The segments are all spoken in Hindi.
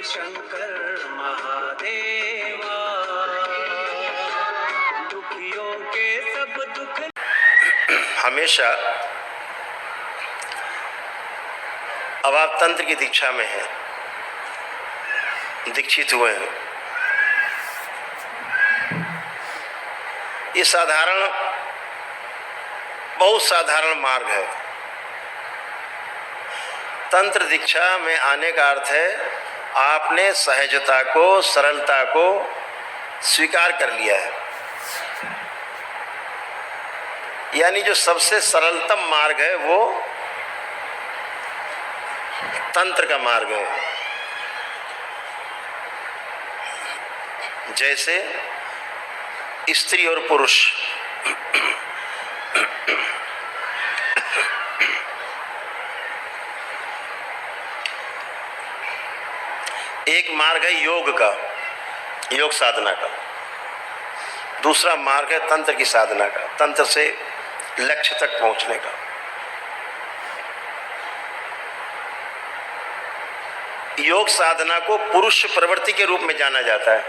शंकर महादेवा, दुखियों के सब दुख। हमेशा अब आप तंत्र की दीक्षा में हैं, दीक्षित हुए हैं। ये साधारण, बहुत साधारण मार्ग है। तंत्र दीक्षा में आने का अर्थ है आपने सहजता को, सरलता को स्वीकार कर लिया है। यानी जो सबसे सरलतम मार्ग है वो तंत्र का मार्ग है। जैसे स्त्री और पुरुष, एक मार्ग है योग का, योग साधना का। दूसरा मार्ग है तंत्र की साधना का, तंत्र से लक्ष्य तक पहुंचने का। योग साधना को पुरुष प्रवृत्ति के रूप में जाना जाता है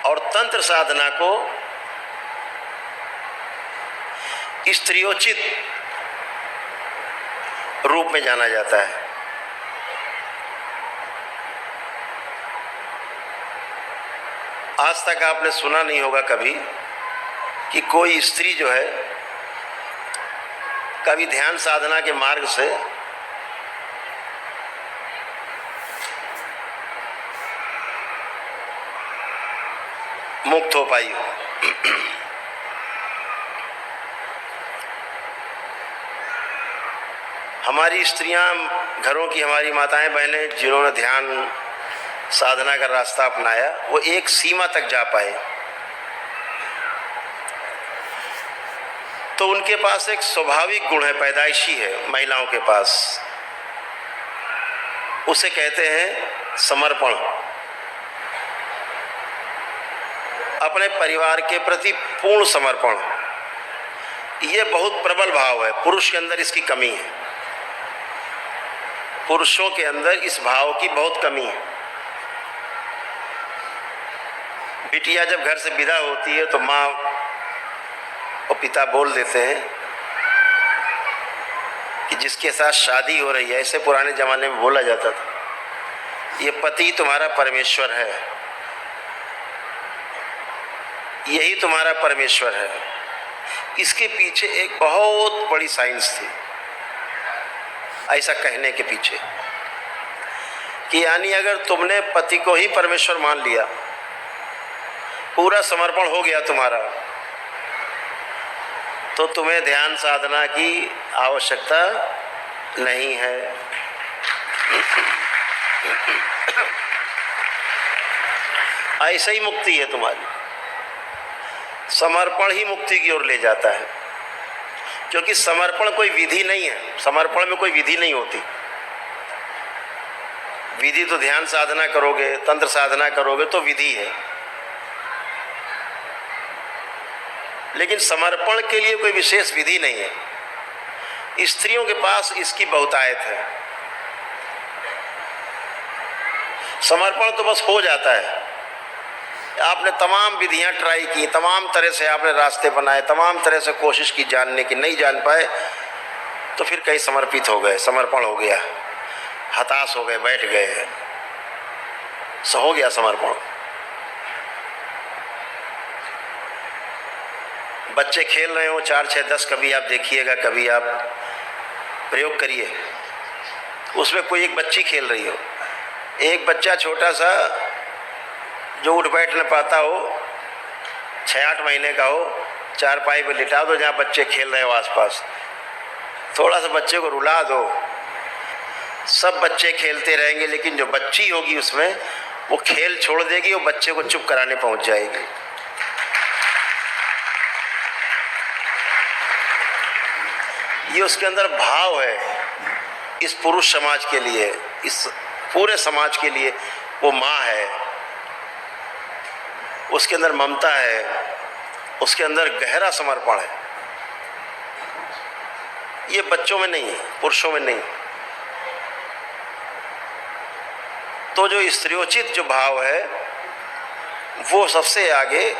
और तंत्र साधना को स्त्रियोचित रूप में जाना जाता है। आज तक आपने सुना नहीं होगा कभी कि कोई स्त्री जो है कभी ध्यान साधना के मार्ग से मुक्त हो पाई हो। हमारी स्त्रियां, घरों की हमारी माताएं बहनें जिन्होंने ध्यान साधना का रास्ता अपनाया, वो एक सीमा तक जा पाए। तो उनके पास एक स्वाभाविक गुण है, पैदाइशी है महिलाओं के पास, उसे कहते हैं समर्पण। अपने परिवार के प्रति पूर्ण समर्पण। ये बहुत प्रबल भाव है, पुरुष के अंदर इसकी कमी है। पुरुषों के अंदर इस भाव की बहुत कमी है। बिटिया जब घर से विदा होती है तो माँ और पिता बोल देते हैं कि जिसके साथ शादी हो रही है, ऐसे पुराने जमाने में बोला जाता था, ये पति तुम्हारा परमेश्वर है, यही तुम्हारा परमेश्वर है। इसके पीछे एक बहुत बड़ी साइंस थी, ऐसा कहने के पीछे कि यानी अगर तुमने पति को ही परमेश्वर मान लिया, पूरा समर्पण हो गया तुम्हारा, तो तुम्हें ध्यान साधना की आवश्यकता नहीं है। ऐसे ही मुक्ति है तुम्हारी। समर्पण ही मुक्ति की ओर ले जाता है, क्योंकि समर्पण कोई विधि नहीं है। समर्पण में कोई विधि नहीं होती। विधि तो ध्यान साधना करोगे, तंत्र साधना करोगे तो विधि है, लेकिन समर्पण के लिए कोई विशेष विधि नहीं है। स्त्रियों के पास इसकी बहुतायत है। समर्पण तो बस हो जाता है। आपने तमाम विधियां ट्राई की, तमाम तरह से आपने रास्ते बनाए, तमाम तरह से कोशिश की जानने की, नहीं जान पाए तो फिर कहीं समर्पित हो गए, समर्पण हो गया, हताश हो गए, बैठ गए, सो हो गया समर्पण। बच्चे खेल रहे हो 4, 6, 10, कभी आप देखिएगा, कभी आप प्रयोग करिए, उसमें कोई एक बच्ची खेल रही हो, एक बच्चा छोटा सा जो उठ बैठ न पाता हो, 6-8 महीने का हो, चारपाई पे लिटा दो जहाँ बच्चे खेल रहे हो आसपास, थोड़ा सा बच्चे को रुला दो, सब बच्चे खेलते रहेंगे, लेकिन जो बच्ची होगी उसमें वो खेल छोड़ देगी और बच्चे को चुप कराने पहुंच जाएगी। ये उसके अंदर भाव है। इस पुरुष समाज के लिए, इस पूरे समाज के लिए वो माँ है, उसके अंदर ममता है, उसके अंदर गहरा समर्पण है। ये बच्चों में नहीं है, पुरुषों में नहीं। तो जो स्त्रियोचित जो भाव है वो सबसे आगे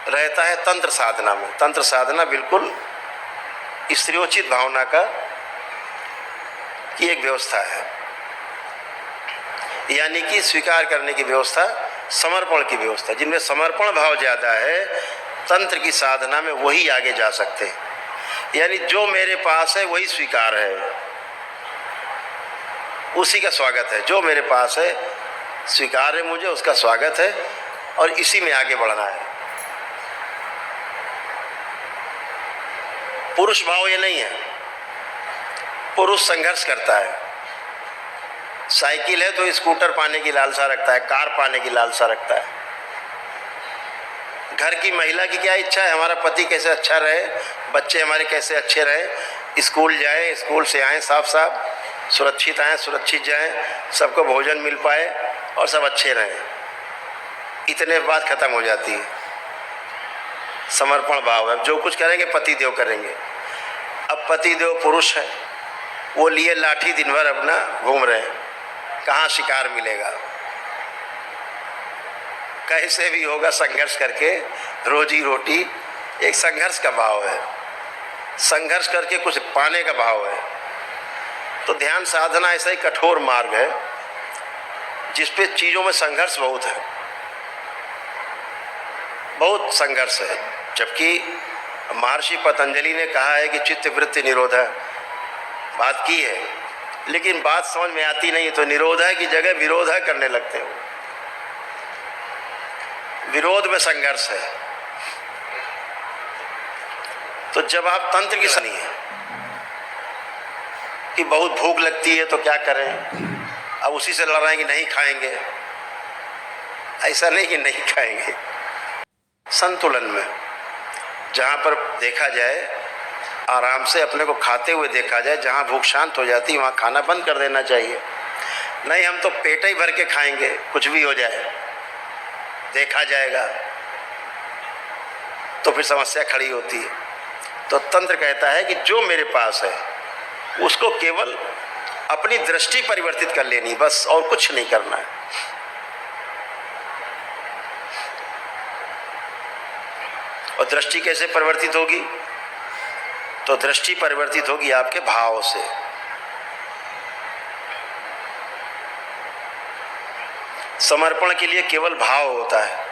रहता है तंत्र साधना में। तंत्र साधना बिल्कुल स्त्रियोचित भावना की एक व्यवस्था है, यानी कि स्वीकार करने की व्यवस्था, समर्पण की व्यवस्था। जिनमें समर्पण भाव ज़्यादा है तंत्र की साधना में वही आगे जा सकते हैं। यानी जो मेरे पास है वही स्वीकार है, उसी का स्वागत है। जो मेरे पास है स्वीकार है, मुझे उसका स्वागत है और इसी में आगे बढ़ना है। पुरुष भाव ये नहीं है। पुरुष संघर्ष करता है। साइकिल है तो स्कूटर पाने की लालसा रखता है, कार पाने की लालसा रखता है। घर की महिला की क्या इच्छा है? हमारा पति कैसे अच्छा रहे, बच्चे हमारे कैसे अच्छे रहे, स्कूल जाएं, स्कूल से आएं साफ साफ, सुरक्षित आएं, सुरक्षित जाएं, सबको भोजन मिल पाए और सब अच्छे रहें। इतने बात खत्म हो जाती है। समर्पण भाव है। जो कुछ करेंगे पति देव करेंगे। अब पति देव पुरुष है, वो लिए लाठी दिन भर अपना घूम रहे हैं, कहाँ शिकार मिलेगा? कैसे भी होगा संघर्ष करके रोजी रोटी। एक संघर्ष का भाव है, संघर्ष करके कुछ पाने का भाव है। तो ध्यान साधना ऐसा ही कठोर मार्ग है जिसपे चीज़ों में संघर्ष बहुत है, बहुत संघर्ष है। जबकि महर्षि पतंजलि ने कहा है कि चित्त वृत्ति निरोध है, बात की है, लेकिन बात समझ में आती नहीं। तो निरोध है की जगह विरोध है करने लगते हो। विरोध में संघर्ष है। तो जब आप तंत्र की सनी है कि बहुत भूख लगती है तो क्या करें, अब उसी से लड़ रहे हैं कि नहीं खाएंगे। ऐसा नहीं कि नहीं खाएंगे, संतुलन में जहाँ पर देखा जाए, आराम से अपने को खाते हुए देखा जाए, जहाँ भूख शांत हो जाती है वहाँ खाना बंद कर देना चाहिए। नहीं हम तो पेट ही भर के खाएंगे, कुछ भी हो जाए, देखा जाएगा, तो फिर समस्या खड़ी होती है। तो तंत्र कहता है कि जो मेरे पास है उसको केवल अपनी दृष्टि परिवर्तित कर लेनी, बस, और कुछ नहीं करना है। और दृष्टि कैसे परिवर्तित होगी? तो दृष्टि परिवर्तित होगी आपके भाव से। समर्पण के लिए केवल भाव होता है,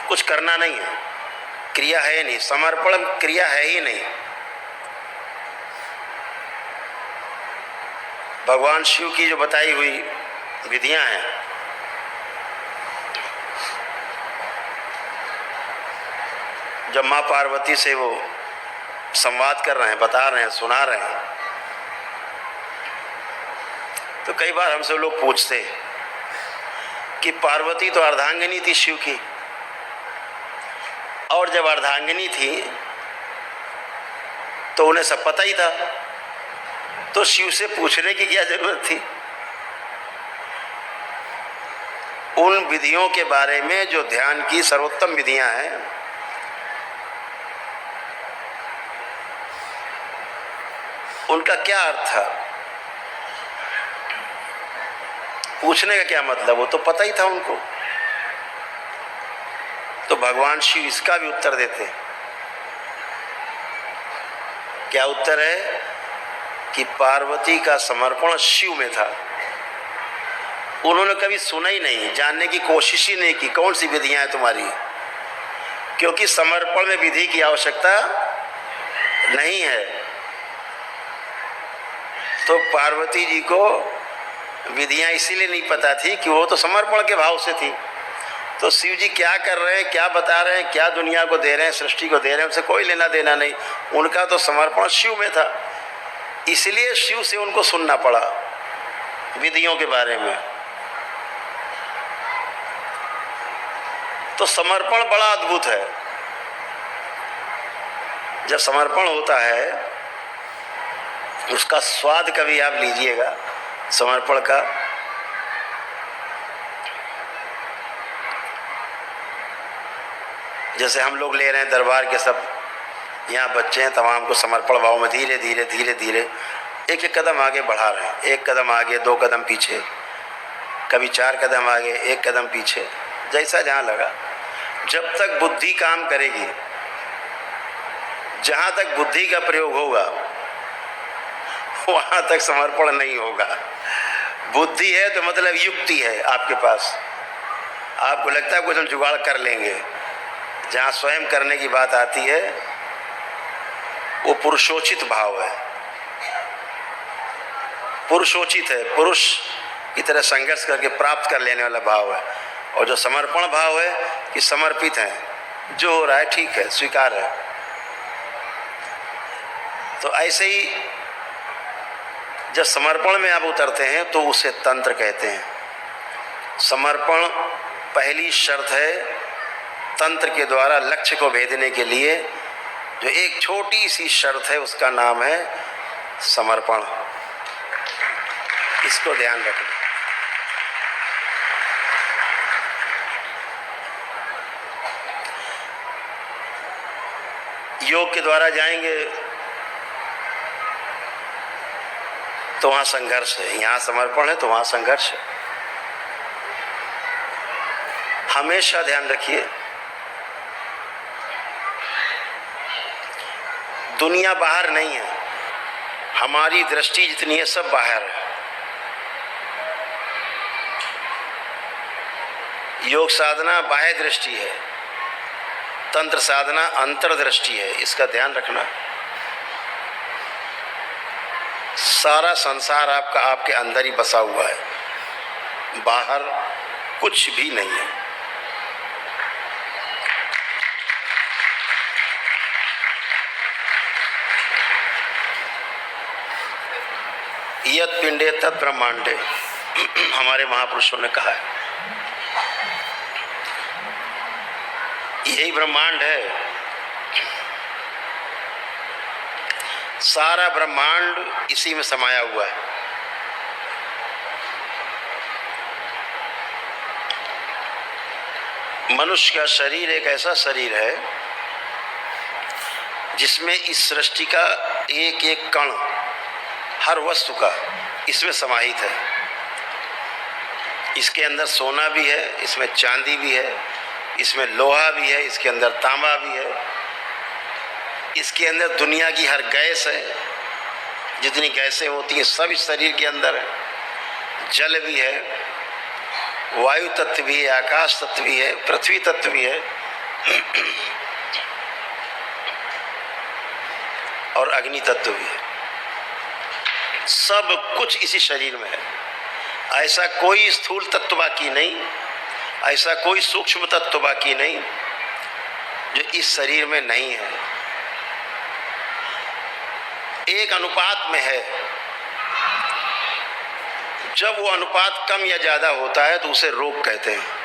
कुछ करना नहीं है, क्रिया है नहीं। समर्पण क्रिया है ही नहीं। भगवान शिव की जो बताई हुई विधियां हैं, जब माँ पार्वती से वो संवाद कर रहे हैं, बता रहे हैं, सुना रहे हैं, तो कई बार हमसे लोग पूछते कि पार्वती तो अर्धांगिनी थी शिव की, और जब अर्धांगिनी थी तो उन्हें सब पता ही था, तो शिव से पूछने की क्या जरूरत थी? उन विधियों के बारे में जो ध्यान की सर्वोत्तम विधियां हैं, उनका क्या अर्थ था? पूछने का क्या मतलब? वो तो पता ही था उनको। तो भगवान शिव इसका भी उत्तर देते हैं। क्या उत्तर है? कि पार्वती का समर्पण शिव में था। उन्होंने कभी सुना ही नहीं, जानने की कोशिश ही नहीं की कौन सी विधियां हैं तुम्हारी, क्योंकि समर्पण में विधि की आवश्यकता नहीं है। तो पार्वती जी को विधियां इसीलिए नहीं पता थी कि वो तो समर्पण के भाव से थी। तो शिव जी क्या कर रहे हैं, क्या बता रहे हैं, क्या दुनिया को दे रहे हैं, सृष्टि को दे रहे हैं, उनसे कोई लेना देना नहीं। उनका तो समर्पण शिव में था, इसलिए शिव से उनको सुनना पड़ा विधियों के बारे में। तो समर्पण बड़ा अद्भुत है। जब समर्पण होता है उसका स्वाद कभी आप लीजिएगा समर्पण का। जैसे हम लोग ले रहे हैं दरबार के सब यहाँ बच्चे हैं, तमाम को समर्पण भाव में धीरे धीरे धीरे धीरे एक एक कदम आगे बढ़ा रहे हैं, एक कदम आगे, दो कदम पीछे, कभी 4 कदम आगे, 1 कदम पीछे, जैसा जहाँ लगा। जब तक बुद्धि काम करेगी, जहाँ तक बुद्धि का प्रयोग होगा, वहाँ तक समर्पण नहीं होगा। बुद्धि है तो मतलब युक्ति है आपके पास, आपको लगता है कुछ हम जुगाड़ कर लेंगे। जहाँ स्वयं करने की बात आती है वो पुरुषोचित भाव है, पुरुषोचित है, पुरुष की तरह संघर्ष करके प्राप्त कर लेने वाला भाव है। और जो समर्पण भाव है कि समर्पित है, जो हो रहा है ठीक है, स्वीकार है। तो ऐसे ही जब समर्पण में आप उतरते हैं तो उसे तंत्र कहते हैं। समर्पण पहली शर्त है तंत्र के द्वारा लक्ष्य को भेदने के लिए। जो एक छोटी सी शर्त है उसका नाम है समर्पण। इसको ध्यान रखना। योग के द्वारा जाएंगे तो वहां संघर्ष है, यहां समर्पण है तो वहां संघर्ष है। हमेशा ध्यान रखिए, दुनिया बाहर नहीं है, हमारी दृष्टि जितनी है सब बाहर है। योग साधना बाह्य दृष्टि है, तंत्र साधना अंतर्दृष्टि है। इसका ध्यान रखना। सारा संसार आपका आपके अंदर ही बसा हुआ है, बाहर कुछ भी नहीं है। यत् पिंडे तत् ब्रह्मांडे, हमारे महापुरुषों ने कहा है। यही ब्रह्मांड है। सारा ब्रह्मांड इसी में समाया हुआ है। मनुष्य का शरीर एक ऐसा शरीर है जिसमें इस सृष्टि का एक एक कण, हर वस्तु का इसमें समाहित है। इसके अंदर सोना भी है, इसमें चांदी भी है, इसमें लोहा भी है, इसके अंदर तांबा भी है, इसके अंदर दुनिया की हर गैस है। जितनी गैसें होती हैं सब इस शरीर के अंदर है। जल भी है, वायु तत्व भी है, आकाश तत्व भी है, पृथ्वी तत्व भी है और अग्नि तत्व भी है। सब कुछ इसी शरीर में है। ऐसा कोई स्थूल तत्व बाकी नहीं, ऐसा कोई सूक्ष्म तत्व बाकी नहीं जो इस शरीर में नहीं है। एक अनुपात में है। जब वो अनुपात कम या ज्यादा होता है तो उसे रोग कहते हैं।